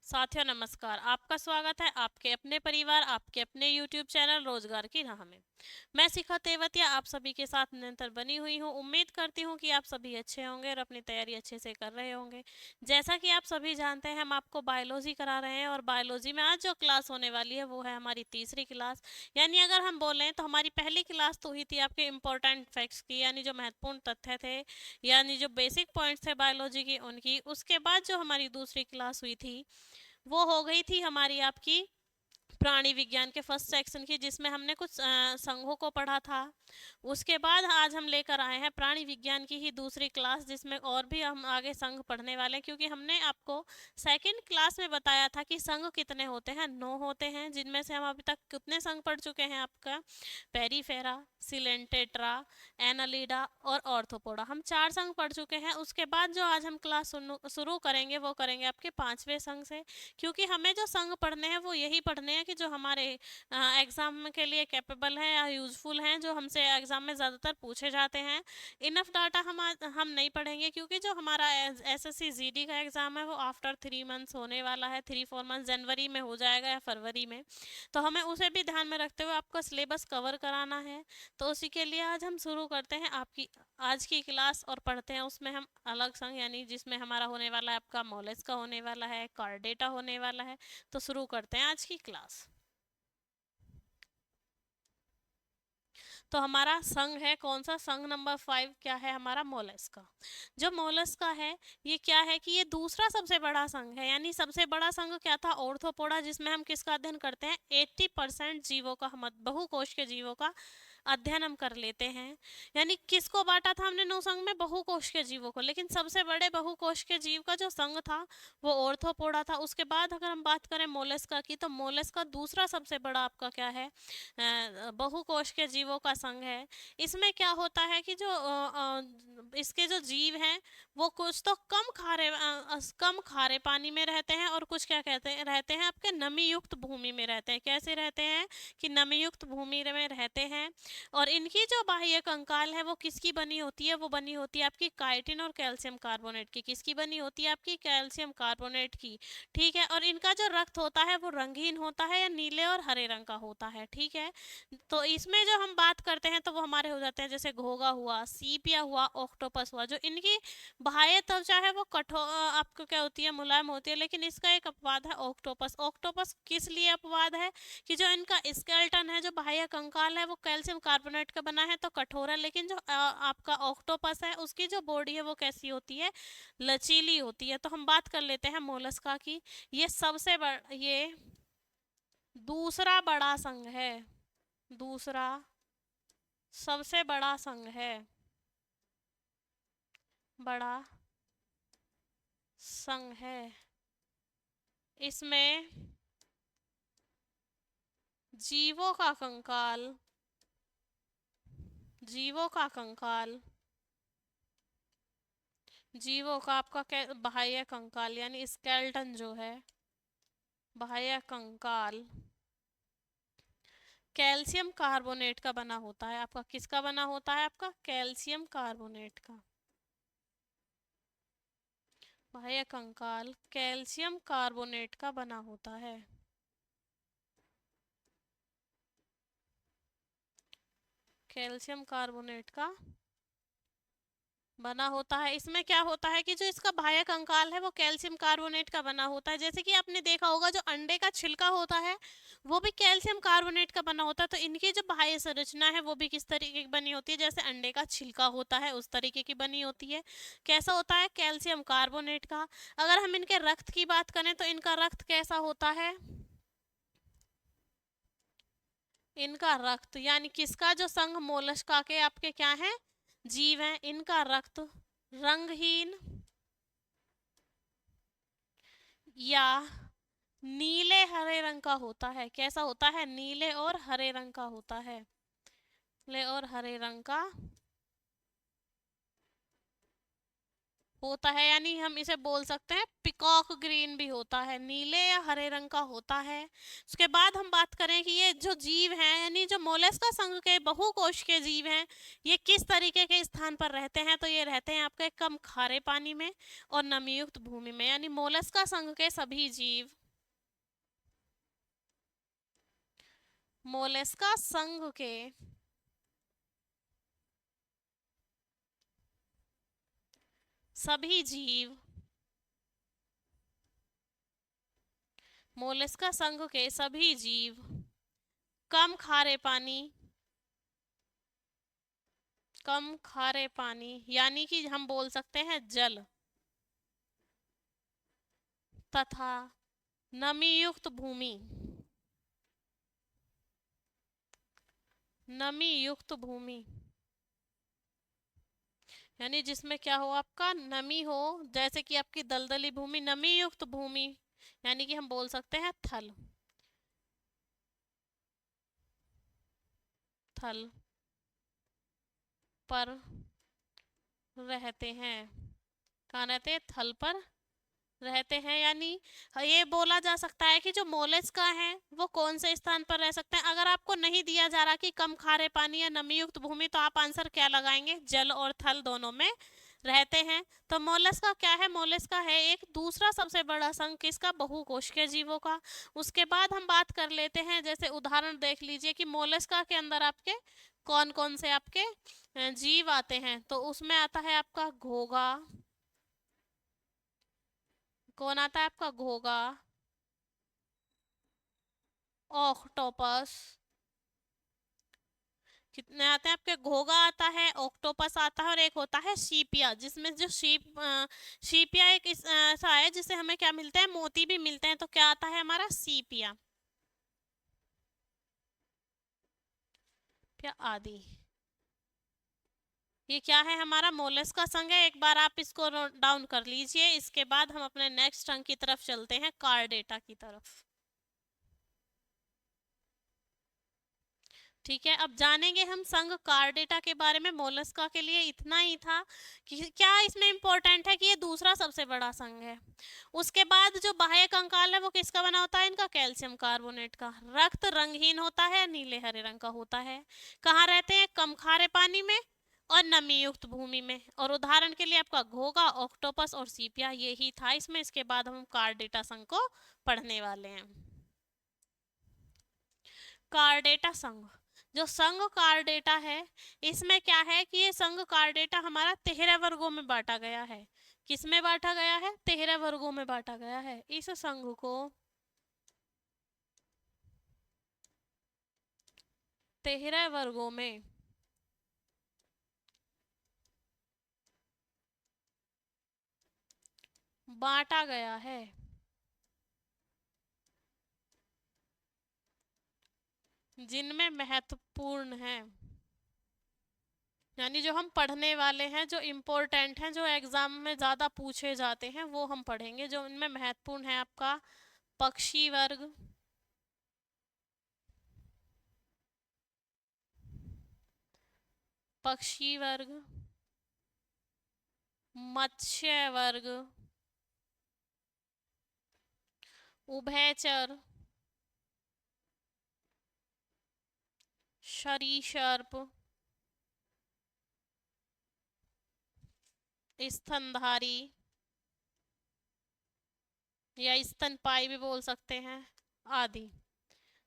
साथियों नमस्कार। आपका स्वागत है आपके अपने परिवार आपके अपने YouTube चैनल रोजगार की राह में। मैं शिखा तेवतिया आप सभी के साथ निरंतर बनी हुई हूँ। उम्मीद करती हूँ कि आप सभी अच्छे होंगे और अपनी तैयारी अच्छे से कर रहे होंगे। जैसा कि आप सभी जानते हैं हम आपको बायोलॉजी करा रहे हैं और बायोलॉजी में आज जो क्लास होने वाली है वो है हमारी तीसरी क्लास। यानी अगर हम बोलें तो हमारी पहली क्लास तो हुई थी आपके इम्पोर्टेंट फैक्ट्स की, यानी जो महत्वपूर्ण तथ्य थे, यानी जो बेसिक पॉइंट्स थे बायोलॉजी की उनकी। उसके बाद जो हमारी दूसरी क्लास हुई थी वो हो गई थी हमारी आपकी प्राणी विज्ञान के फर्स्ट सेक्शन की, जिसमें हमने कुछ संघों को पढ़ा था। उसके बाद आज हम लेकर आए हैं प्राणी विज्ञान की ही दूसरी क्लास, जिसमें और भी हम आगे संघ पढ़ने वाले हैं, क्योंकि हमने आपको सेकंड क्लास में बताया था कि संघ कितने होते हैं, 9 होते हैं, जिनमें से हम अभी तक कितने संघ पढ़ चुके हैं आपका पेरीफेरा, सिलेंटेट्रा, एनालिडा और ऑर्थोपोडा। हम 4 संघ पढ़ चुके हैं। उसके बाद जो आज हम क्लास शुरू करेंगे वो करेंगे आपके 5वें संघ से, क्योंकि हमें जो संघ पढ़ने हैं वो यही पढ़ने हैं कि जो हमारे एग्ज़ाम के लिए कैपेबल हैं या यूज़फुल हैं, जो हमसे एग्ज़ाम में ज़्यादातर पूछे जाते हैं। इनफ डाटा हम नहीं पढ़ेंगे, क्योंकि जो हमारा एसएससी जीडी का एग्ज़ाम है वो आफ्टर 3 मंथ्स होने वाला है। 3-4 मंथ जनवरी में हो जाएगा या फरवरी में, तो हमें उसे भी ध्यान में रखते हुए आपका सिलेबस कवर कराना है। तो उसी के लिए आज हम शुरू करते हैं आपकी आज की क्लास और पढ़ते हैं उसमें हम अलग संग, यानी जिसमें हमारा होने वाला है आपका मॉलेस का होने वाला है, कार्डेटा होने वाला है। तो शुरू करते हैं आज की क्लास। तो हमारा संघ है कौन सा? संघ नंबर 5 क्या है हमारा? मोलस का। जो मोलस का है ये क्या है कि ये दूसरा सबसे बड़ा संघ है। यानी सबसे बड़ा संघ क्या था? ऑर्थोपोडा, जिसमें हम किसका अध्ययन करते हैं? 80% जीवों का, हम बहुकोश के जीवों का अध्ययन हम कर लेते हैं। यानी किसको बांटा था हमने 9 संघ में? बहुकोश के जीवों को। लेकिन सबसे बड़े बहुकोश के जीव का जो संघ था वो ऑर्थोपोडा था। उसके बाद अगर हम बात करें मोलस्का की, तो मोलस्का दूसरा सबसे बड़ा आपका क्या है? बहुकोश के जीवों का संघ है। इसमें क्या होता है कि जो इसके जो जीव हैं वो कुछ तो कम खारे पानी में रहते हैं, और कुछ क्या कहते हैं रहते हैं आपके नमी युक्त भूमि में रहते हैं। कैसे रहते हैं कि नमी युक्त भूमि में रहते हैं। और इनकी जो बाह्य कंकाल है वो किसकी बनी होती है? वो बनी होती है आपकी काइटिन और कैल्शियम कार्बोनेट की। किसकी बनी होती है? आपकी कैल्शियम कार्बोनेट की। ठीक है। और इनका जो रक्त होता है वो रंगीन होता है या नीले और हरे रंग का होता है। ठीक है। तो इसमें जो हम बात करते हैं तो वो हमारे हो जाते हैं जैसे घोगा हुआ, सीपिया हुआ, ऑक्टोपस हुआ। जो इनकी बाह्य त्वचा है वो कठोर आपको क्या होती है? मुलायम होती है। लेकिन इसका एक अपवाद है ऑक्टोपस। ऑक्टोपस किस लिए अपवाद है? कि जो इनका स्केलेटन है, जो बाह्य कंकाल है, वो कैल्शियम कार्बोनेट का बना है तो कठोर है। लेकिन जो आपका ऑक्टोपस है उसकी जो बॉडी है वो कैसी होती है? लचीली होती है। तो हम बात कर लेते हैं मोलस्का की। ये दूसरा बड़ा संघ है, दूसरा सबसे बड़ा संघ है, बड़ा संघ है। इसमें जीवों का कंकाल, जीवों का कंकाल, जीवों का आपका बाह्य कंकाल यानी स्केलेटन जो है, बाह्य कंकाल कैल्शियम कार्बोनेट का बना होता है। आपका किसका बना होता है? आपका कैल्शियम कार्बोनेट का। बाह्य कंकाल कैल्शियम कार्बोनेट का बना होता है। कैल्शियम कार्बोनेट का बना होता है। इसमें क्या होता है कि जो इसका बाह्य कंकाल है वो कैल्शियम कार्बोनेट का बना होता है। जैसे कि आपने देखा होगा जो अंडे का छिलका होता है वो भी कैल्शियम कार्बोनेट का बना होता है। तो इनकी जो बाह्य संरचना है वो भी किस तरीके की बनी होती है? जैसे अंडे का छिलका होता है उस तरीके की बनी होती है। कैसा होता है? कैल्शियम कार्बोनेट का। अगर हम इनके रक्त की बात करें तो इनका रक्त कैसा होता है? इनका रक्त यानी किसका? जो संघ मोलस्का के आपके क्या है? जीव हैं। इनका रक्त रंगहीन या नीले हरे रंग का होता है। कैसा होता है? नीले और हरे रंग का होता है। नीले और हरे रंग का होता है, यानी हम इसे बोल सकते हैं पिकॉक ग्रीन भी होता है, नीले या हरे रंग का होता है। उसके बाद हम बात करें कि ये जो जीव हैं, यानी जो मोलस्का संघ के बहुकोशिकीय जीव हैं, ये किस तरीके के स्थान पर रहते हैं, तो ये रहते हैं आपके कम खारे पानी में और नमीयुक्त भूमि में। यानी मोलस्का संघ के सभी जीव, मोलस्का संघ के सभी जीव, मोलस्का संघ के सभी जीव कम खारे पानी, कम खारे पानी यानी कि हम बोल सकते हैं जल तथा नमी युक्त भूमि, नमी युक्त भूमि यानी जिसमें क्या हो, आपका नमी हो, जैसे कि आपकी दलदली भूमि, नमी युक्त भूमि यानी कि हम बोल सकते हैं थल, थल पर रहते हैं। कहाँ रहते हैं? थल पर रहते हैं। यानी ये बोला जा सकता है कि जो मोलस्का है वो कौन से स्थान पर रह सकते हैं। अगर आपको नहीं दिया जा रहा कि कम खारे पानी या नमीयुक्त भूमि, तो आप आंसर क्या लगाएंगे? जल और थल दोनों में रहते हैं। तो मोलस्का क्या है? मोलस्का है एक दूसरा सबसे बड़ा संघ किसका? बहुकोशिकीय जीवों का। उसके बाद हम बात कर लेते हैं, जैसे उदाहरण देख लीजिए कि मोलस्का के अंदर आपके कौन कौन से आपके जीव आते हैं। तो उसमें आता है आपका घोगा, कौन आता है आपका? घोगा, ऑक्टोपस, कितने आते हैं आपके? घोगा आता है, ऑक्टोपस आता है और एक होता है सीपिया, जिसमें जो सीपिया एक ऐसा है जिससे हमें क्या मिलते हैं? मोती भी मिलते हैं। तो क्या आता है हमारा? सीपिया या आदि। ये क्या है? हमारा मोलस्का संघ है। एक बार आप इसको नोट डाउन कर लीजिए। इसके बाद हम अपने नेक्स्ट अंक की तरफ चलते हैं, कार्डेटा की तरफ। ठीक है, अब जानेंगे हम संघ कार्डेटा के बारे में। मोलस्का के लिए इतना ही था कि क्या इसमें इंपॉर्टेंट है कि ये दूसरा सबसे बड़ा संघ है। उसके बाद जो बाह्य कंकाल है वो किसका बना होता है? इनका कैल्शियम कार्बोनेट का। रक्त रंगहीन होता है, नीले हरे रंग का होता है। कहाँ रहते हैं? कम खारे पानी में और नमी युक्त भूमि में। और उदाहरण के लिए आपका घोगा, ऑक्टोपस और सीपिया, यही था इसमें। इसके बाद हम कार्डेटा संघ को पढ़ने वाले हैं। कार्डेटा संघ, जो संघ कार्डेटा है, इसमें क्या है कि ये संघ कार्डेटा हमारा 13 वर्गों में बांटा गया है। किस में बांटा गया है? 13 वर्गों में बांटा गया है। इस संघ को 13 वर्गों में बांटा गया है, जिनमें महत्वपूर्ण है, यानी जो हम पढ़ने वाले हैं, जो इम्पोर्टेंट हैं, जो एग्जाम में ज़्यादा पूछे जाते हैं, वो हम पढ़ेंगे। जो इनमें महत्वपूर्ण है आपका पक्षी वर्ग, पक्षी वर्ग, मत्स्य वर्ग, उभयचर, सरीसृप, स्तनधारी या स्तनपाई भी बोल सकते हैं, आदि।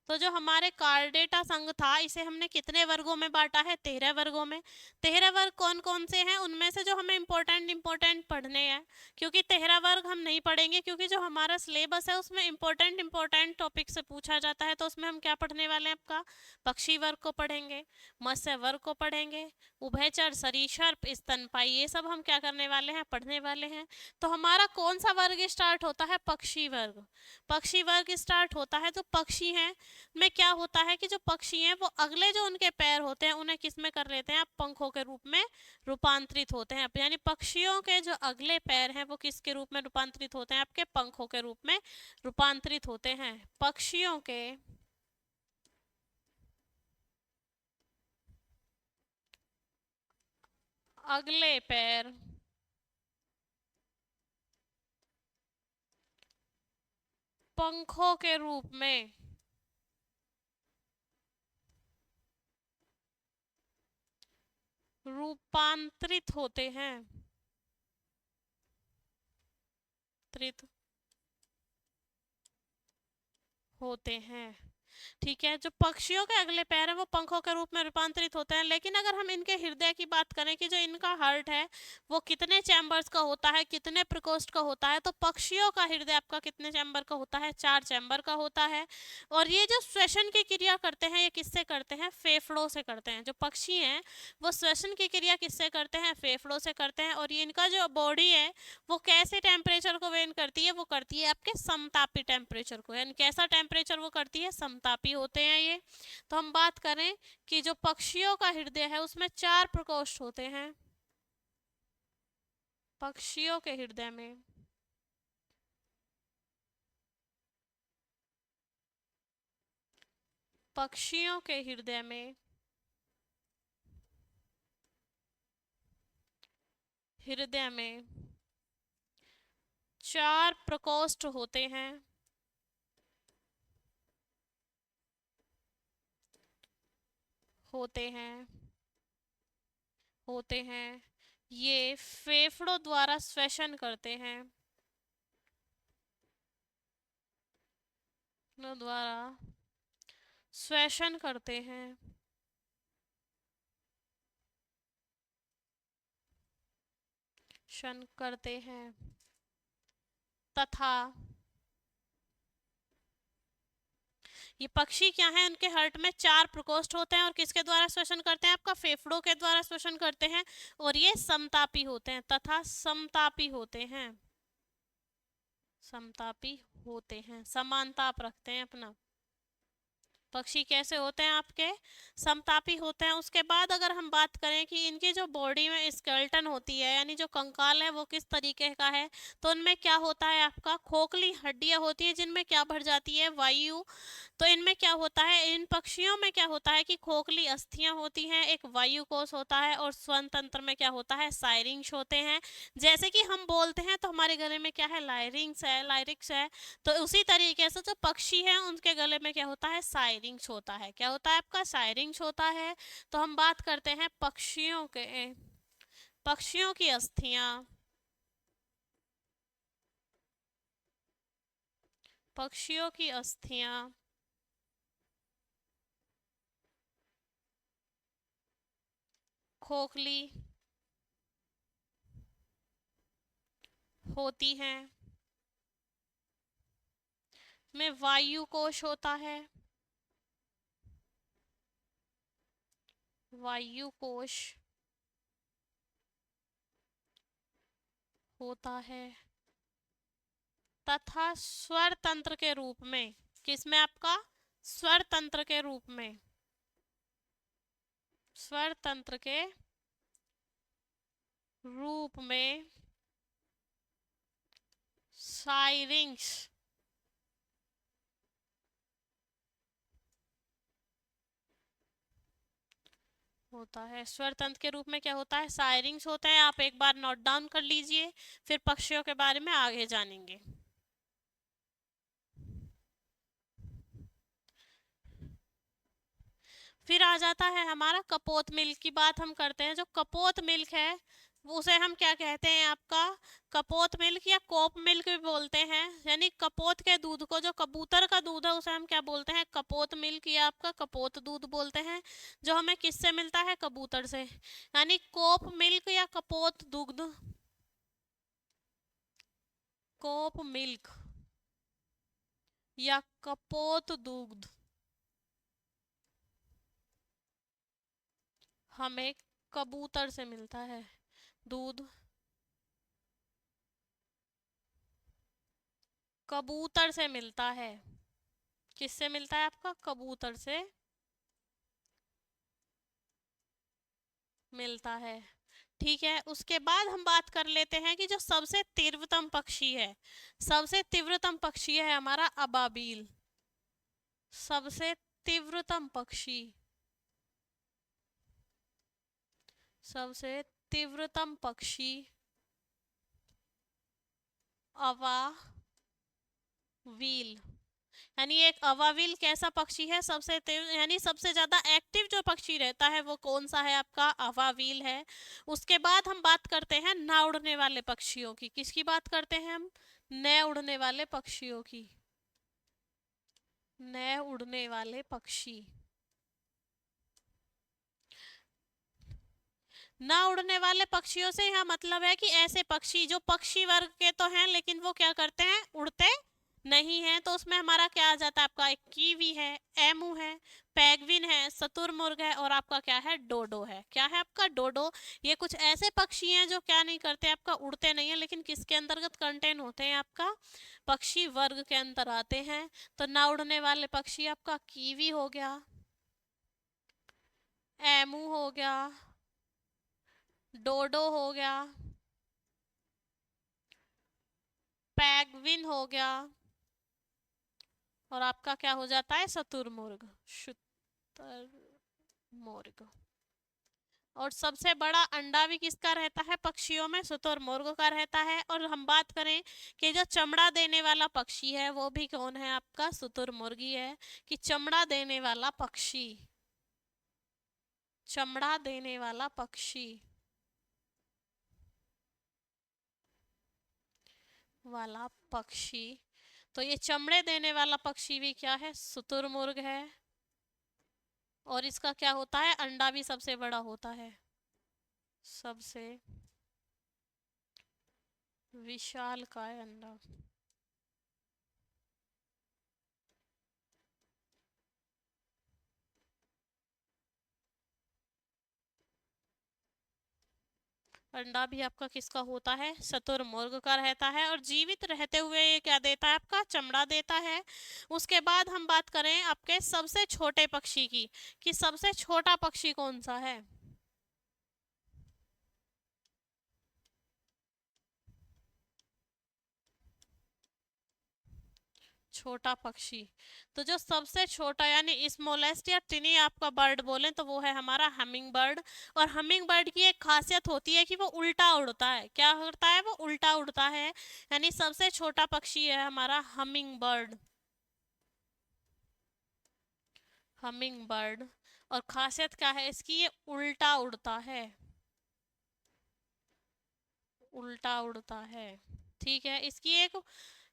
तो जो हमारे कार्डेटा संघ था, इसे हमने कितने वर्गों में बांटा है? 13 वर्गों में। 13 वर्ग कौन कौन से हैं? उनमें से जो हमें इंपॉर्टेंट पढ़ने हैं, क्योंकि 13 वर्ग हम नहीं पढ़ेंगे, क्योंकि जो हमारा सिलेबस है उसमें इंपॉर्टेंट टॉपिक से पूछा जाता है। तो उसमें हम क्या पढ़ने वाले हैं? आपका पक्षी वर्ग को पढ़ेंगे, मत्स्य वर्ग को पढ़ेंगे, उभयचर, सरीसृप, स्तनपाई, ये सब हम क्या करने वाले हैं? पढ़ने वाले हैं। तो हमारा कौन सा वर्ग स्टार्ट होता है? पक्षी वर्ग। पक्षी वर्ग स्टार्ट होता है। जो पक्षी हैं में क्या होता है कि जो पक्षी हैं वो अगले जो उनके पैर होते हैं उन्हें किस में कर लेते हैं? आप पंखों के रूप में रूपांतरित होते हैं। यानी पक्षियों के जो अगले पैर हैं वो किसके रूप में रूपांतरित होते हैं? आपके पंखों के रूप में रूपांतरित होते हैं। पक्षियों के अगले पैर पंखों के रूप में रूपांतरित होते हैं। त्रित होते हैं। ठीक है, जो पक्षियों के अगले पैर हैं वो पंखों के रूप में रूपांतरित होते हैं, लेकिन अगर हम इनके हृदय की बात करें कि जो इनका हार्ट है वो कितने चैम्बर्स का होता है, कितने प्रकोष्ठ का होता है, तो पक्षियों का हृदय आपका कितने चैम्बर का होता है, 4 चैम्बर का होता है। और ये जो श्वसन की क्रिया करते हैं ये किससे करते हैं, फेफड़ों से करते हैं। जो पक्षी हैं वो श्वसन की क्रिया किससे करते हैं, फेफड़ों से करते हैं। और ये इनका जो बॉडी है वो कैसे टेम्परेचर को वेन करती है, वो करती है आपके समतापी टेम्परेचर को। यानी कैसा टेम्परेचर वो करती है, समतापी होते हैं ये। तो हम बात करें कि जो पक्षियों का हृदय है उसमें 4 प्रकोष्ठ होते हैं। पक्षियों के हृदय में पक्षियों के हृदय में हृदय में 4 प्रकोष्ठ होते हैं। होते हैं होते हैं ये फेफड़ों द्वारा श्वसन करते हैं। द्वारा श्वसन करते हैं। शन करते हैं तथा ये पक्षी क्या है, उनके हार्ट में 4 प्रकोष्ठ होते हैं और किसके द्वारा श्वसन करते हैं, आपका फेफड़ों के द्वारा श्वसन करते हैं। और ये समतापी होते हैं तथा समतापी होते हैं। समतापी होते हैं, समान ताप रखते हैं अपना। पक्षी कैसे होते हैं आपके, समतापी होते हैं। उसके बाद अगर हम बात करें कि इनकी जो बॉडी में स्केलेटन होती है यानी जो कंकाल है वो किस तरीके का है, तो उनमें क्या होता है, आपका खोखली हड्डियां होती है जिनमें क्या भर जाती है, वायु। तो इनमें क्या होता है, इन पक्षियों में क्या होता है कि खोखली अस्थियां होती हैं, एक वायु कोश होता है और श्वसन तंत्र में क्या होता है, साइरिंग्स होते हैं। जैसे कि हम बोलते हैं तो हमारे गले में क्या है, लायरिंग्स है, लायरिक्स है। तो उसी तरीके से जो पक्षी हैं उनके गले में क्या होता है, साइरिंग्स होता है। क्या होता है आपका, साइरिंग्स होता है। तो हम बात करते हैं पक्षियों की अस्थियां। पक्षियों की अस्थियां खोखली होती हैं, में वायु कोश होता है। वायु कोश होता है तथा स्वर तंत्र के रूप में, किसमें आपका, स्वर तंत्र के रूप में, स्वर तंत्र के रूप में साइरिंग्स होता है। स्वर तंत्र के रूप में क्या होता है, साइरिंग्स होते हैं। आप एक बार नोट डाउन कर लीजिए, फिर पक्षियों के बारे में आगे जानेंगे। फिर आ जाता है हमारा कपोत मिल्क की बात हम करते हैं। जो कपोत मिल्क है उसे हम क्या कहते हैं, आपका कपोत मिल्क या कोप मिल्क भी बोलते हैं। यानी कपोत के दूध को, जो कबूतर का दूध है उसे हम क्या बोलते हैं, कपोत मिल्क या आपका कपोत दूध बोलते हैं, जो हमें किससे मिलता है, कबूतर से। यानी कोप मिल्क या कपोत दुग्ध, कोप मिल्क या कपोत दूध हमें कबूतर से मिलता है। दूध कबूतर से मिलता है। किससे मिलता है, आपका कबूतर से मिलता है। ठीक है, उसके बाद हम बात कर लेते हैं कि जो सबसे तीव्रतम पक्षी है, सबसे तीव्रतम पक्षी है हमारा अबाबील। सबसे तीव्रतम पक्षी, सबसे तीव्रतम पक्षी व्हील, यानी एक अवाविल कैसा पक्षी है, सबसे तेज यानी सबसे ज्यादा एक्टिव जो पक्षी रहता है वो कौन सा है, आपका अवाविल है। उसके बाद हम बात करते हैं ना उड़ने वाले पक्षियों की। किसकी बात करते हैं हम? न उड़ने वाले पक्षियों की। न उड़ने वाले पक्षी। ना उड़ने वाले पक्षियों से यहाँ मतलब है कि ऐसे पक्षी जो पक्षी वर्ग के तो हैं लेकिन वो क्या करते हैं, उड़ते नहीं है। तो उसमें हमारा क्या आ जाता है, आपका एक कीवी है, एमू है, पैगविन है, शतुरमुर्ग है, और आपका क्या है, डोडो है। क्या है आपका, डोडो। ये कुछ ऐसे पक्षी हैं जो क्या नहीं करते, आपका उड़ते नहीं है, लेकिन किसके अंतर्गत कंटेन होते हैं, आपका पक्षी वर्ग के अंतर आते हैं। तो ना उड़ने वाले पक्षी आपका कीवी हो गया, एमू हो गया, डोडो हो गया, पैगविन हो गया, और आपका क्या हो जाता है, शतुरमुर्ग, शुतुरमुर्ग। और सबसे बड़ा अंडा भी किसका रहता है पक्षियों में, शुतुरमुर्ग का रहता है। और हम बात करें कि जो चमड़ा देने वाला पक्षी है वो भी कौन है, आपका शुतुरमुर्गी है। कि चमड़ा देने वाला पक्षी, चमड़ा देने वाला पक्षी वाला पक्षी, तो ये चमड़े देने वाला पक्षी भी क्या है, शुतुरमुर्ग है। और इसका क्या होता है, अंडा भी सबसे बड़ा होता है, सबसे विशाल काय अंडा। अंडा भी आपका किसका होता है, शुतुरमुर्ग का रहता है। और जीवित रहते हुए ये क्या देता है, आपका चमड़ा देता है। उसके बाद हम बात करें आपके सबसे छोटे पक्षी की, कि सबसे छोटा पक्षी कौन सा है। छोटा पक्षी, तो जो सबसे छोटा यानी स्मॉलेस्ट या टिनी आपका बर्ड बोले तो वो है हमारा हमिंग बर्ड। और हमिंग बर्ड की एक खासियत होती है कि वो उल्टा उड़ता है। क्या करता है, वो उल्टा उड़ता है। यानी सबसे छोटा पक्षी है हमारा हमिंग बर्ड, हमिंग बर्ड। और खासियत क्या है इसकी, ये उल्टा उड़ता है, उल्टा उड़ता है। ठीक है, इसकी एक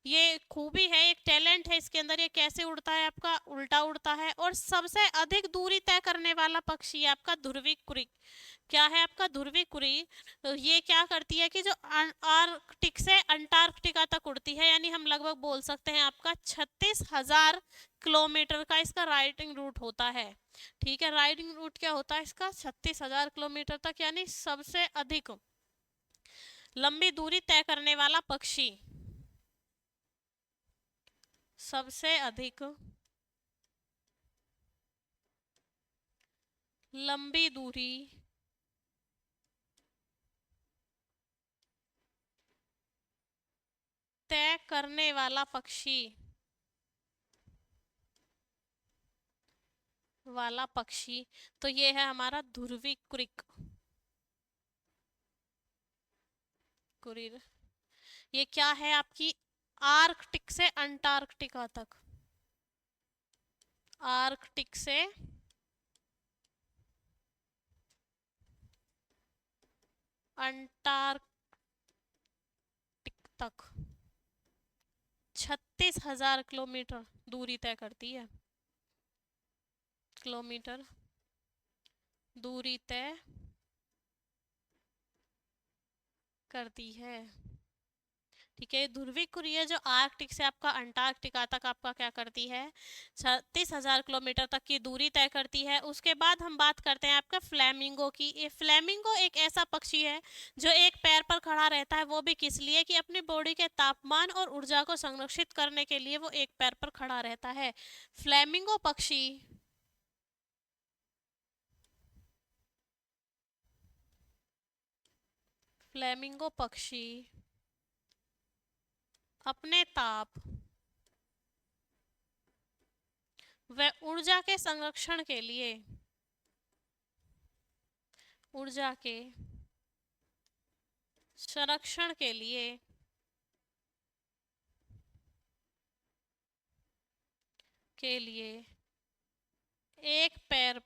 ये खूबी है, एक टैलेंट है इसके अंदर। ये कैसे उड़ता है, आपका उल्टा उड़ता है। और सबसे अधिक दूरी तय करने वाला पक्षी है आपका ध्रुवी कुरी। क्या है आपका ध्रुवी कुरी, तो ये क्या करती है कि जो आर्कटिक से अंटार्कटिका तक उड़ती है, यानी हम लगभग बोल सकते हैं आपका 36,000 किलोमीटर का इसका राइडिंग रूट होता है। ठीक है, राइडिंग रूट क्या होता है इसका, 36,000 किलोमीटर तक, यानी सबसे अधिक लंबी दूरी तय करने वाला पक्षी, सबसे अधिक लंबी दूरी तय करने वाला पक्षी, वाला पक्षी, तो ये है हमारा ध्रुवी कुरिक, कुरिर। ये क्या है आपकी, आर्कटिक से अंटार्कटिका तक, आर्कटिक से अंटार्कटिक तक 36,000 किलोमीटर दूरी तय करती है, किलोमीटर दूरी तय करती है। ठीक है, ध्रुवी कुरिया जो आर्कटिक से आपका अंटार्कटिका तक आपका क्या करती है, 36,000 किलोमीटर तक की दूरी तय करती है। उसके बाद हम बात करते हैं आपका फ्लैमिंगो की। ये फ्लैमिंगो एक ऐसा पक्षी है जो एक पैर पर खड़ा रहता है, वो भी किस लिए, कि अपनी बॉडी के तापमान और ऊर्जा को संरक्षित करने के लिए वो एक पैर पर खड़ा रहता है। फ्लैमिंगो पक्षी, फ्लैमिंगो पक्षी अपने ताप व ऊर्जा के संरक्षण के लिए, ऊर्जा के संरक्षण के लिए के लिए एक पैर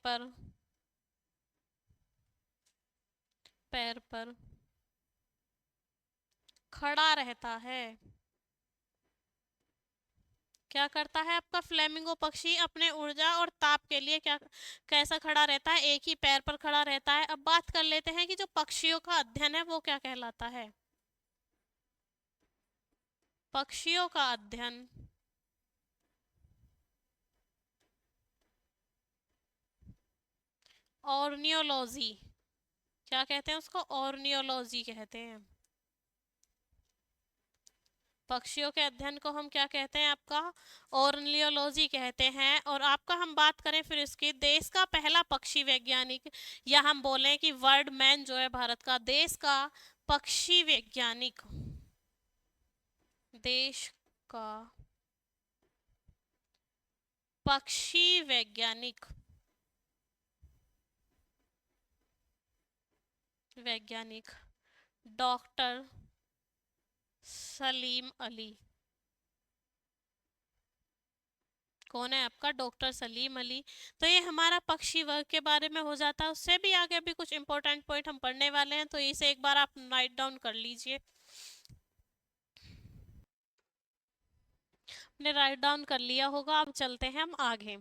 पर खड़ा रहता है। क्या करता है आपका फ्लेमिंगो पक्षी अपने ऊर्जा और ताप के लिए क्या कैसा खड़ा रहता है? एक ही पैर पर खड़ा रहता है। अब बात कर लेते हैं कि जो पक्षियों का अध्ययन है वो क्या कहलाता है। पक्षियों का अध्ययन ऑर्नियोलॉजी। क्या कहते हैं उसको? ऑर्नियोलॉजी कहते हैं। पक्षियों के अध्ययन को हम क्या कहते हैं आपका? ऑर्नियोलॉजी कहते हैं। और आपका हम बात करें फिर इसकी देश का पहला पक्षी वैज्ञानिक, या हम बोलें कि वर्ड मैन जो है भारत का, देश का पक्षी वैज्ञानिक, देश का पक्षी वैज्ञानिक डॉक्टर सलीम अली। कौन है आपका? डॉक्टर सलीम अली। तो ये हमारा पक्षी वर्ग के बारे में हो जाता है। उससे भी आगे भी कुछ इंपॉर्टेंट पॉइंट हम पढ़ने वाले हैं, तो इसे एक बार आप राइट डाउन कर लीजिए। ने राइट डाउन कर लिया होगा। अब चलते हैं हम आगे।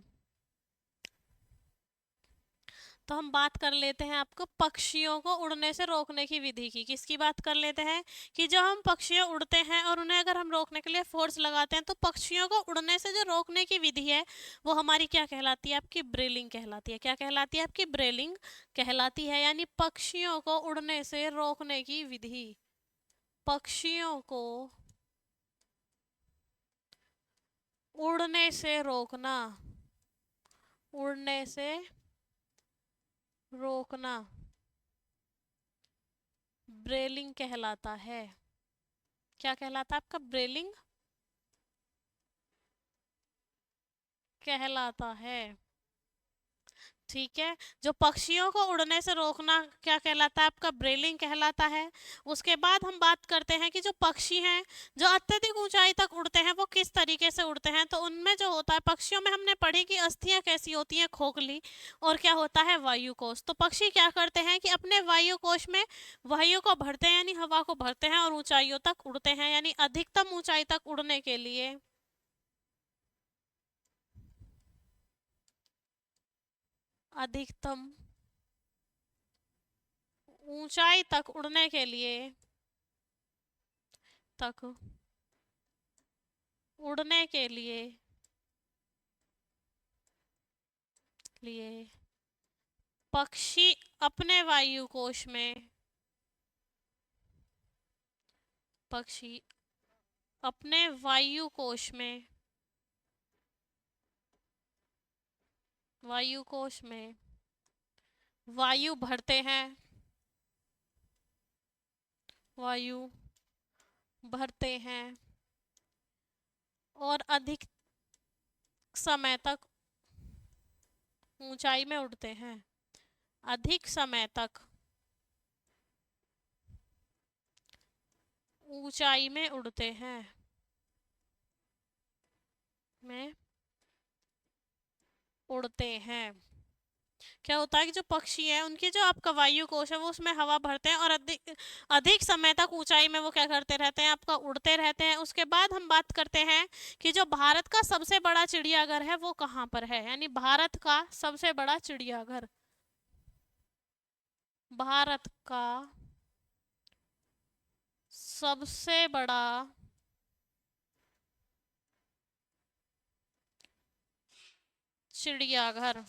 तो हम बात कर लेते हैं आपको पक्षियों को उड़ने से रोकने की विधि की। किसकी बात कर लेते हैं कि जब हम पक्षियों उड़ते हैं और उन्हें अगर हम रोकने के लिए फोर्स लगाते हैं, तो पक्षियों को उड़ने से जो रोकने की विधि है वो हमारी क्या कहलाती है? आपकी ब्रेलिंग कहलाती है। क्या कहलाती है? आपकी ब्रेलिंग कहलाती है। यानी पक्षियों को उड़ने से रोकने की विधि, पक्षियों को उड़ने से रोकना, उड़ने से रोकना ब्रेलिंग कहलाता है। क्या कहलाता है आपका? ब्रेलिंग कहलाता है। ठीक है। जो पक्षियों को उड़ने से रोकना क्या कहलाता है? आपका ब्रेलिंग कहलाता है। उसके बाद हम बात करते हैं कि जो पक्षी हैं जो अत्यधिक ऊंचाई तक उड़ते हैं वो किस तरीके से उड़ते हैं। तो उनमें जो होता है, पक्षियों में हमने पढ़ी कि अस्थियां कैसी होती हैं? खोखली। और क्या होता है? वायु कोश। तो पक्षी क्या करते हैं कि अपने वायु कोश में वायु को भरते हैं, यानी हवा को भरते हैं और ऊंचाइयों तक उड़ते हैं। यानी अधिकतम ऊंचाई तक उड़ने के लिए, अधिकतम ऊंचाई तक उड़ने के लिए, तक उड़ने के लिए पक्षी अपने वायु कोश में, पक्षी अपने वायु कोश में, वायु कोश में वायु भरते हैं, वायु भरते हैं और अधिक समय तक ऊंचाई में उड़ते हैं। अधिक समय तक ऊंचाई में उड़ते हैं, में उड़ते हैं। क्या होता है कि जो पक्षी है उनकी जो आपका वायु कोश है वो उसमें हवा भरते हैं और अधिक अधिक समय तक ऊंचाई में वो क्या करते रहते हैं? आपका उड़ते रहते हैं। उसके बाद हम बात करते हैं कि जो भारत का सबसे बड़ा चिड़ियाघर है वो कहाँ पर है। यानी भारत का सबसे बड़ा चिड़ियाघर, भारत का सबसे बड़ा चिड़ियाघर,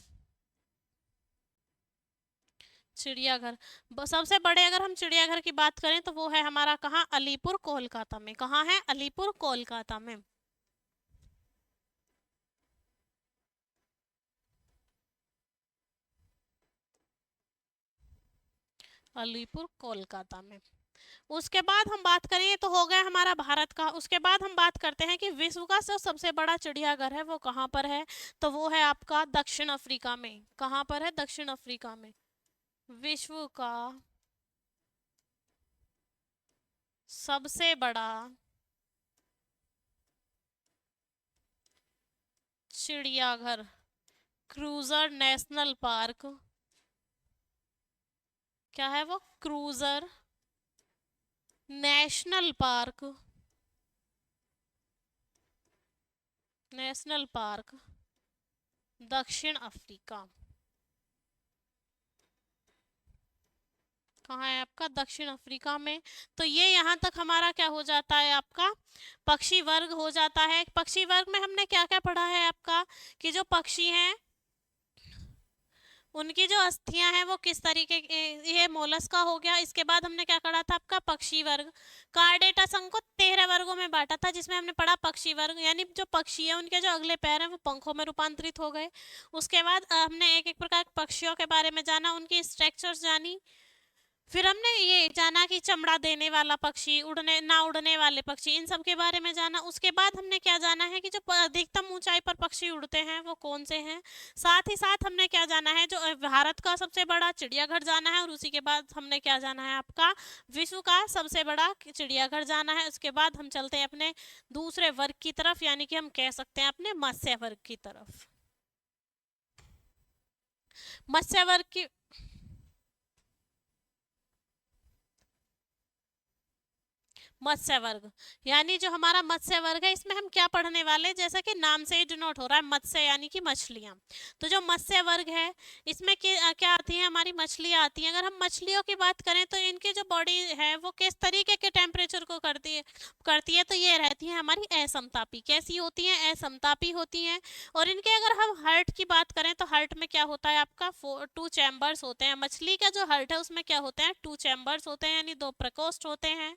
चिड़ियाघर सबसे बड़े अगर हम चिड़ियाघर की बात करें तो वो है हमारा कहाँ? अलीपुर कोलकाता में। कहाँ है? अलीपुर कोलकाता में। अलीपुर कोलकाता में। उसके बाद हम बात करें तो हो गया हमारा भारत का। उसके बाद हम बात करते हैं कि विश्व का जो सबसे बड़ा चिड़ियाघर है वो कहाँ पर है। तो वो है आपका दक्षिण अफ्रीका में। कहाँ पर है? दक्षिण अफ्रीका में। विश्व का सबसे बड़ा चिड़ियाघर, क्रूजर नेशनल पार्क, क्या है वो, cruiser national park, national park दक्षिण अफ्रीका। कहाँ है आपका, दक्षिण अफ्रीका में। तो ये यहाँ तक हमारा क्या हो जाता है, आपका पक्षी वर्ग हो जाता है। पक्षी वर्ग में हमने क्या क्या पढ़ा है आपका, कि जो पक्षी हैं उनकी जो अस्थियां हैं वो किस तरीके के, ये मोलस्का हो गया। इसके बाद हमने क्या पढ़ा था आपका, पक्षी वर्ग। कार्डेटा संघ को 13 वर्गों में बांटा था, जिसमें हमने पढ़ा पक्षी वर्ग, यानी जो पक्षी है उनके जो अगले पैर हैं वो पंखों में रूपांतरित हो गए। उसके बाद हमने एक एक प्रकार के पक्षियों के बारे में जाना, उनकी स्ट्रक्चर्स जानी। फिर हमने ये जाना कि चमड़ा देने वाला पक्षी, उड़ने ना उड़ने वाले पक्षी, इन सब के बारे में जाना। उसके बाद हमने क्या जाना है कि जो अधिकतम ऊंचाई पर पक्षी उड़ते हैं वो कौन से हैं। साथ ही साथ हमने क्या जाना है, जो भारत का सबसे बड़ा चिड़ियाघर जाना है। और उसी के बाद हमने क्या जाना है आपका, विश्व का सबसे बड़ा चिड़ियाघर जाना है। उसके बाद हम चलते हैं अपने दूसरे वर्ग की तरफ, यानी कि हम कह सकते हैं अपने मत्स्य वर्ग की तरफ। मत्स्य वर्ग की, मत्स्य वर्ग, यानी जो हमारा मत्स्य वर्ग है इसमें हम क्या पढ़ने वाले हैं, जैसा कि नाम से ही डिनोट हो रहा है, मत्स्य यानी कि मछलियां। तो जो मत्स्य वर्ग है इसमें क्या आती है, हमारी मछलियां आती हैं। अगर हम मछलियों की बात करें तो इनकी जो बॉडी है वो किस तरीके के टेम्परेचर को करती है तो ये रहती है हमारी असमतापी। कैसी होती है, असमतापी होती हैं। और इनके अगर हम हार्ट की बात करें तो हार्ट में क्या होता है आपका, 2 चैम्बर्स होते हैं। मछली का जो हार्ट है उसमें क्या होते हैं, 2 चैम्बर्स होते हैं, यानी 2 प्रकोष्ठ होते हैं।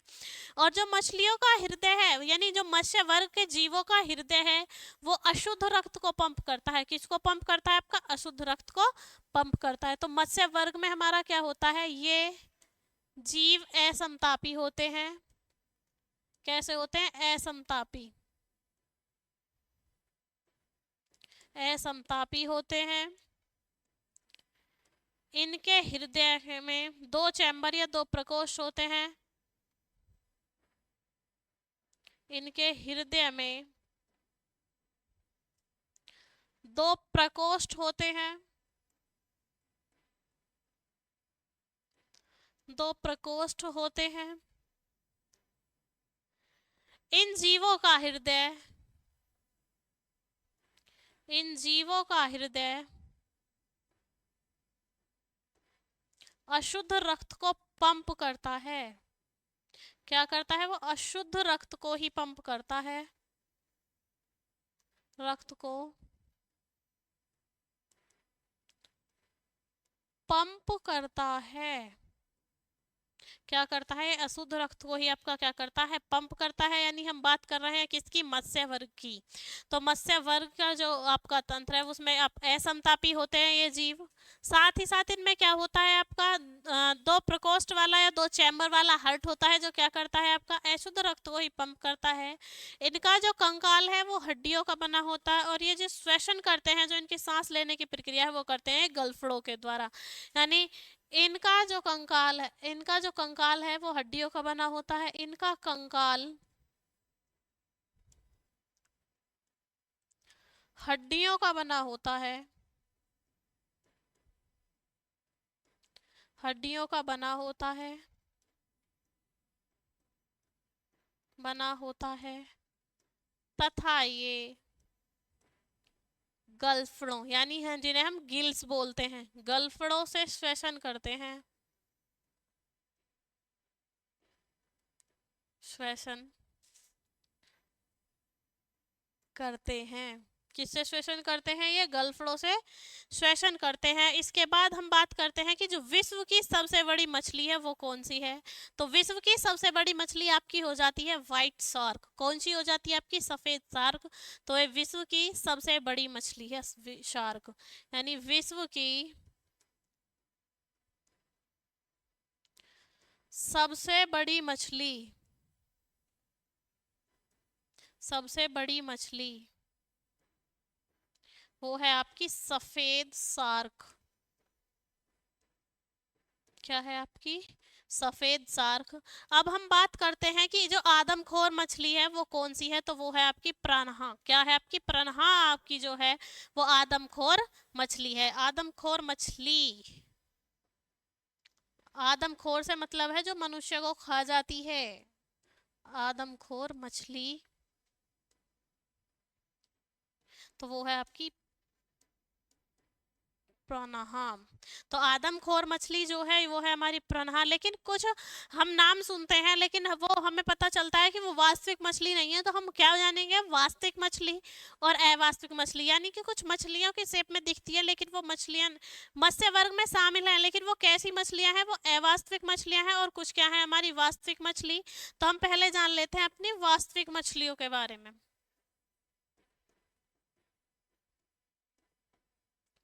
और जो मछलियों का हृदय है, यानी जो मत्स्य वर्ग के जीवों का हृदय है, वो अशुद्ध रक्त को पंप करता है। किसको पंप करता है आपका, अशुद्ध रक्त को पंप करता है। तो मत्स्य वर्ग में हमारा क्या होता है, ये जीव असमतापी होते हैं। कैसे होते हैं, असमतापी, असमतापी होते हैं। इनके हृदय में 2 चैम्बर या 2 प्रकोष्ठ होते हैं। इनके हृदय में 2 प्रकोष्ठ होते हैं। 2 प्रकोष्ठ होते हैं। इन जीवों का हृदय, इन जीवों का हृदय अशुद्ध रक्त को पंप करता है। क्या करता है, वो अशुद्ध रक्त को ही पंप करता है, रक्त को पंप करता है। क्या करता है, अशुद्ध रक्त को ही आपका क्या करता है, पंप करता है। यानी हम बात कर रहे हैं किसकी, मत्स्य वर्ग की। तो मत्स्य वर्ग का जो आपका तंत्र है उसमें आप असमतापी होते हैं ये जीव। साथ ही साथ इनमें क्या होता है आपका, 2 प्रकोष्ठ वाला या 2 चैम्बर वाला हार्ट होता है, जो क्या करता है आपका अशुद्ध रक्त को ही पंप करता है। इनका जो कंकाल है वो हड्डियों का बना होता है। और ये जो श्वसन करते हैं, जो इनकी सांस लेने की प्रक्रिया है वो करते हैं गलफड़ों के द्वारा। यानी इनका जो कंकाल है वो हड्डियों का बना होता है। इनका कंकाल हड्डियों का बना होता है, हड्डियों का बना होता है। तथा ये गलफड़ों, यानी हैं जिन्हें हम गिल्स बोलते हैं, गलफड़ों से श्वसन करते हैं। श्वसन करते हैं, किससे श्वसन करते हैं, ये गलफड़ों से श्वसन करते हैं। इसके बाद हम बात करते हैं कि जो विश्व की सबसे बड़ी मछली है वो कौन सी है। तो विश्व की सबसे बड़ी मछली आपकी हो जाती है व्हाइट शार्क। कौन सी हो जाती है आपकी, सफेद शार्क। तो ये विश्व की सबसे बड़ी मछली है शार्क, यानी विश्व की सबसे बड़ी मछली, सबसे बड़ी मछली वो है आपकी सफेद शार्क। क्या है आपकी, सफेद शार्क। अब हम बात करते हैं कि जो आदमखोर मछली है वो कौन सी है, तो वो है आपकी प्रनहा। क्या है आपकी प्रनहा, आपकी जो है वो आदमखोर मछली है। आदमखोर मछली, आदमखोर से मतलब है जो मनुष्य को खा जाती है। आदमखोर मछली तो वो है आपकी प्रनहा। तो आदमखोर मछली जो है वो है हमारी प्रनहा। लेकिन कुछ हम नाम सुनते हैं लेकिन वो हमें पता चलता है कि वो वास्तविक मछली नहीं है, तो हम क्या जानेंगे, वास्तविक मछली और अवास्तविक मछली। यानी कि कुछ मछलियों के शेप में दिखती है लेकिन वो मछलियां मत्स्य वर्ग में शामिल हैं, लेकिन वो कैसी मछलियां हैं, वो अवास्तविक मछलियां हैं। और कुछ क्या है हमारी वास्तविक मछली। तो हम पहले जान लेते हैं अपनी वास्तविक मछलियों के बारे में।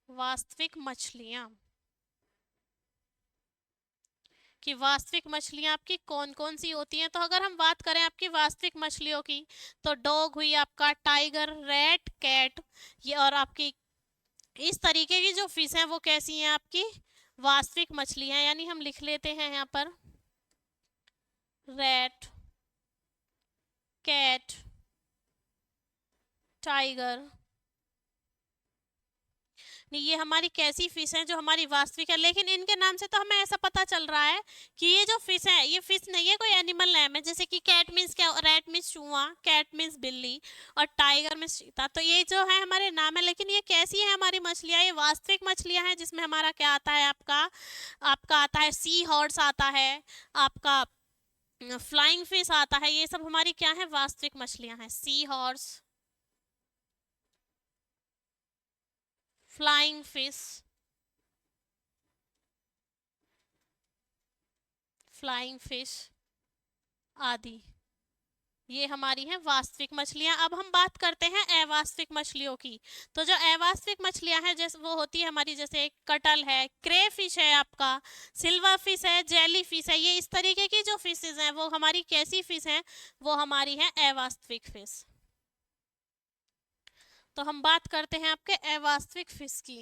वास्तविक मछलियां, कि वास्तविक मछलियां आपकी कौन कौन सी होती हैं। तो अगर हम बात करें आपकी वास्तविक मछलियों की, तो डॉग हुई आपका, टाइगर, रैट, कैट, ये और आपकी इस तरीके की जो फिश हैं वो कैसी हैं आपकी वास्तविक मछली हैं। यानी हम लिख लेते हैं यहाँ पर रैट, कैट, टाइगर, नहीं ये हमारी कैसी फिश है जो हमारी वास्तविक है। लेकिन इनके नाम से तो हमें ऐसा पता चल रहा है कि ये जो फिश है ये फिश नहीं है, कोई एनिमल नेम है। जैसे कि कैट मीन्स क्या, रैट मीन्स चूहा, कैट मीन्स बिल्ली और टाइगर मीन्स चीता। तो ये जो है हमारे नाम है, लेकिन ये कैसी है हमारी मछलियाँ, ये वास्तविक मछलियाँ हैं जिसमें हमारा क्या आता है, आपका आपका आता है सी हॉर्स आता है, आपका फ्लाइंग फिश आता है। ये सब हमारी क्या है, वास्तविक मछलियाँ हैं। Seahorse, flying fish, flying fish आदि, ये हमारी हैं वास्तविक मछलियां। अब हम बात करते हैं अवास्तविक मछलियों की। तो जो अवास्तविक मछलियां हैं जैसे वो होती है हमारी, जैसे कटल है, क्रे फिश है आपका, सिल्वर फिश है, जेली फिश है। ये इस तरीके की जो फिशेज हैं वो हमारी कैसी फिश हैं, वो हमारी हैं अवास्तविक फिश। तो हम बात करते हैं आपके अवास्तविक फिश की।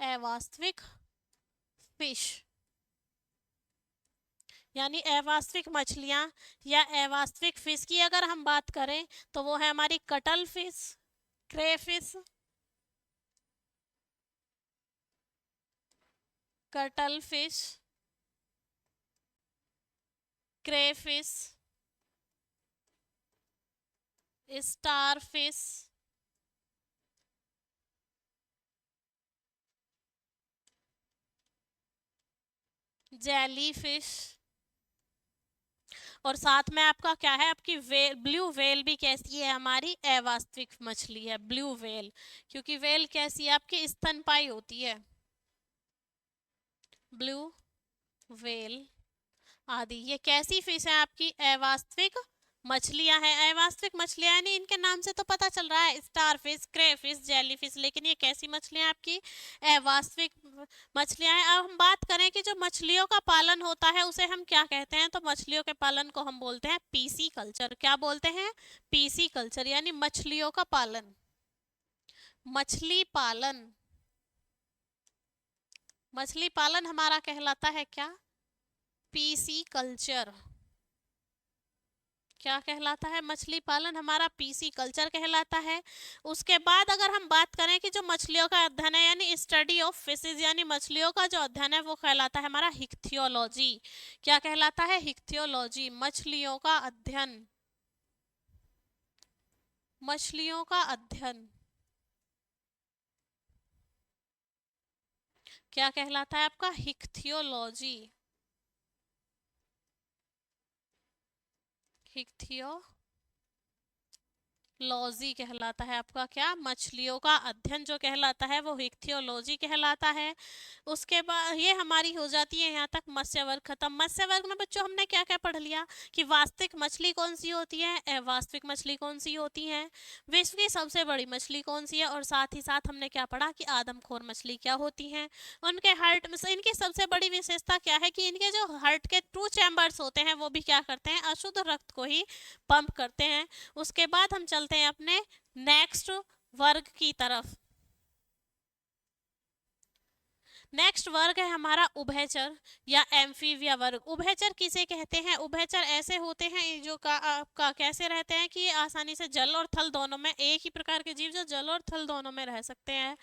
अवास्तविक फिश यानी अवास्तविक मछलियां या अवास्तविक फिश की अगर हम बात करें तो वो है हमारी cuttlefish, crayfish, cuttlefish, crayfish, starfish, jellyfish, और साथ में आपका क्या है, आपकी वेल, ब्लू वेल भी कैसी है, हमारी अवास्तविक मछली है ब्लू वेल। क्योंकि वेल कैसी है, आपकी स्तनपायी होती है। ब्लू वेल आदि ये कैसी फिश है, आपकी अवास्तविक मछलियां हैं। अवास्तविक मछलियां यानी इनके नाम से तो पता चल रहा है स्टार फिश, क्रे फिश, जेली फिश, लेकिन ये कैसी मछलियां हैं, आपकी अवास्तविक मछलियां हैं। अब हम बात करें कि जो मछलियों का पालन होता है उसे हम क्या कहते हैं, तो मछलियों के पालन को हम बोलते हैं पीसी कल्चर। क्या बोलते हैं, पीसी कल्चर, यानी मछलियों का पालन, मछली पालन। मछली पालन हमारा कहलाता है क्या, पीसी कल्चर। क्या कहलाता है, मछली पालन हमारा पीसी कल्चर कहलाता है। उसके बाद अगर हम बात करें कि जो मछलियों का अध्ययन है यानी स्टडी ऑफ फिशेज, यानी मछलियों का जो अध्ययन है वो कहलाता है हमारा हिक्थियोलॉजी। क्या कहलाता है, हिक्थियोलॉजी, मछलियों का अध्ययन, मछलियों का अध्ययन क्या कहलाता है आपका, हिक्थियोलॉजी, हिक्थियो लॉजी कहलाता है आपका क्या, मछलियों का अध्ययन जो कहलाता है वो इक्थियोलॉजी कहलाता है। उसके बाद ये हमारी हो जाती है यहाँ तक मत्स्य वर्ग खत्म। मत्स्य वर्ग में बच्चों हमने क्या क्या पढ़ लिया कि वास्तविक मछली कौन सी होती है, अवास्तविक मछली कौन सी होती है, विश्व की सबसे बड़ी मछली कौन सी है, और साथ ही साथ हमने क्या पढ़ा कि आदमखोर मछली क्या होती है, उनके हार्ट में इनकी सबसे बड़ी विशेषता क्या है कि इनके जो हार्ट के 2 चैम्बर्स होते हैं वो भी क्या करते हैं, अशुद्ध रक्त को ही पंप करते हैं। उसके बाद हम चलते हैं अपने नेक्स्ट वर्ग की तरफ। नेक्स्ट वर्ग है हमारा उभयचर या एम्फीबिया वर्ग। उभयचर किसे कहते हैं? उभयचर ऐसे होते हैं जो का कैसे रहते हैं कि ये आसानी से जल और थल दोनों में, एक ही प्रकार के जीव जो जल और थल दोनों में रह सकते हैं,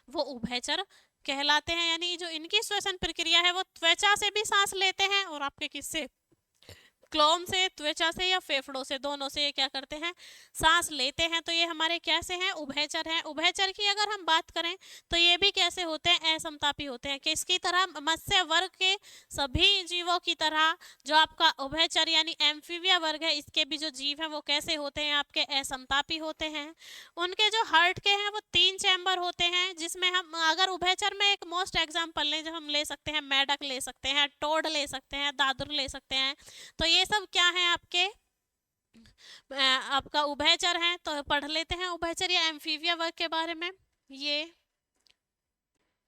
वो उभयचर कहलाते हैं। यानी जो इनकी श्वसन प्रक्रिया है वो त्वचा से भी सांस लेते हैं और आपके किससे, क्लोम से, त्वचा से या फेफड़ों से, दोनों से ये क्या करते हैं, सांस लेते हैं। तो ये हमारे कैसे हैं, उभयचर हैं। उभयचर की अगर हम बात करें तो ये भी कैसे होते हैं, असमतापी होते हैं। किसकी तरह, मत्स्य वर्ग के सभी जीवों की तरह जो आपका उभयचर यानी एम्फीबिया वर्ग है, इसके भी जो जीव हैं वो कैसे होते हैं, आपके असमतापी होते हैं। उनके जो हार्ट के हैं वो 3 चैम्बर होते हैं, जिसमें हम अगर उभयचर में एक मोस्ट एग्जाम्पल लें, जो हम ले सकते हैं, मेढक ले सकते हैं, टोड ले सकते हैं, दादुर ले सकते हैं। तो ये सब क्या है आपके, आपका उभयचर है। तो पढ़ लेते हैं उभयचर या एम्फीबिया वर्ग के बारे में। ये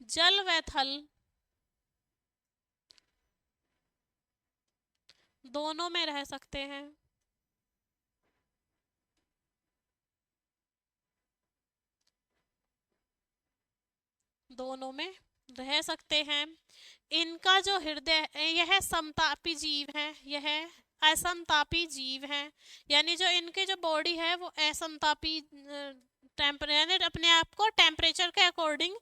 जल व थल दोनों में रह सकते हैं। दोनों में रह सकते हैं। इनका जो हृदय, यह समतापी जीव है, यह असमतापी जीव है। यानी जो इनके जो बॉडी है वो असमतापी टेम्परेचर, अपने आप को टेम्परेचर के अकॉर्डिंग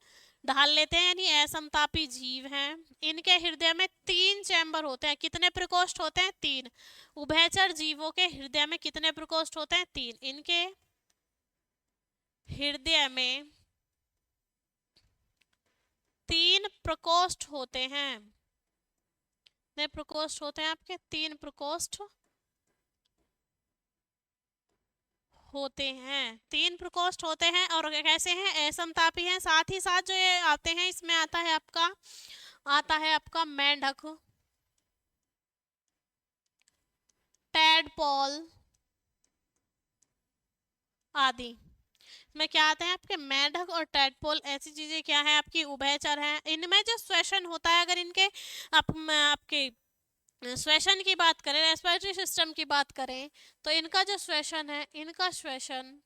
ढाल लेते हैं, यानी असमतापी जीव हैं। इनके हृदय में 3 चैम्बर होते हैं। कितने प्रकोष्ठ होते हैं, 3। उभयचर जीवों के हृदय में कितने प्रकोष्ठ होते हैं, 3। इनके हृदय में 3 प्रकोष्ठ होते हैं। कितने प्रकोष्ठ होते हैं आपके, 3 प्रकोष्ठ होते हैं। 3 प्रकोष्ठ होते हैं और कैसे हैं, असमतापी हैं। साथ ही साथ जो ये आते हैं, इसमें आता है आपका मेंढक, टैडपॉल आदि। में क्या आते हैं आपके, मेंढक और टैडपोल, ऐसी चीजें क्या है आपकी, उभयचर हैं। इनमें जो श्वसन होता है, अगर इनके आपके श्वसन की बात करें, रेस्पिरेटरी सिस्टम की बात करें, तो इनका जो श्वसन है, इनका श्वसन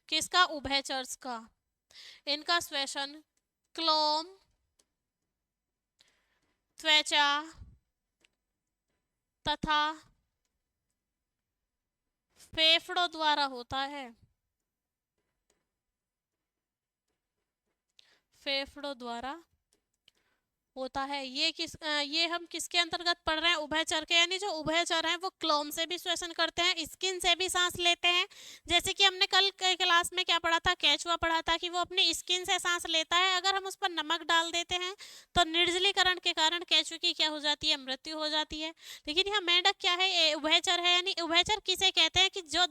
किसका, उभयचर्स का। इनका श्वसन क्लोम, त्वचा तथा फेफड़ों द्वारा होता है। फेफड़ों द्वारा होता है। ये हम किसके अंतर्गत पढ़ रहे हैं, उभयचर के। यानी जो उभयचर हैं वो क्लोम से भी श्वसन करते हैं, स्किन से भी सांस लेते हैं। जैसे कि हमने कल के क्लास में क्या पढ़ा था, केचुआ पढ़ा था कि वो अपनी स्किन से सांस लेता है। अगर हम उस पर नमक डाल देते हैं तो निर्जलीकरण के कारण केचुए की क्या हो जाती है, मृत्यु हो जाती है। लेकिन यहाँ मेंढक क्या है, ये उभयचर है। यानी उभयचर किसे कहते हैं कि जो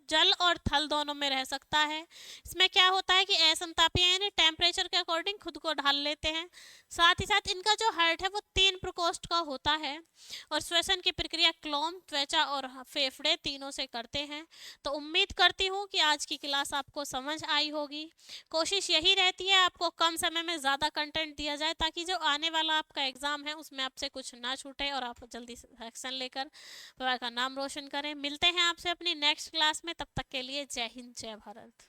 जल और थल दोनों में रह सकता है। इसमें क्या होता है कि असमतापी यानी टेम्परेचर के अकॉर्डिंग खुद को ढाल लेते हैं। साथ ही साथ इनका जो हार्ट है वो 3 प्रकोष्ठ का होता है और श्वसन की प्रक्रिया क्लोम, त्वचा और फेफड़े तीनों से करते हैं। तो उम्मीद करती हूँ कि आज की क्लास आपको समझ आई होगी। कोशिश यही रहती है आपको कम समय में ज़्यादा कंटेंट दिया जाए, ताकि जो आने वाला आपका एग्ज़ाम है उसमें आपसे कुछ ना छूटे और आप जल्दी से एक्शन लेकर का नाम रोशन करें। मिलते हैं आपसे अपनी नेक्स्ट क्लास में, तब तक के लिए जय हिंद, जय भारत।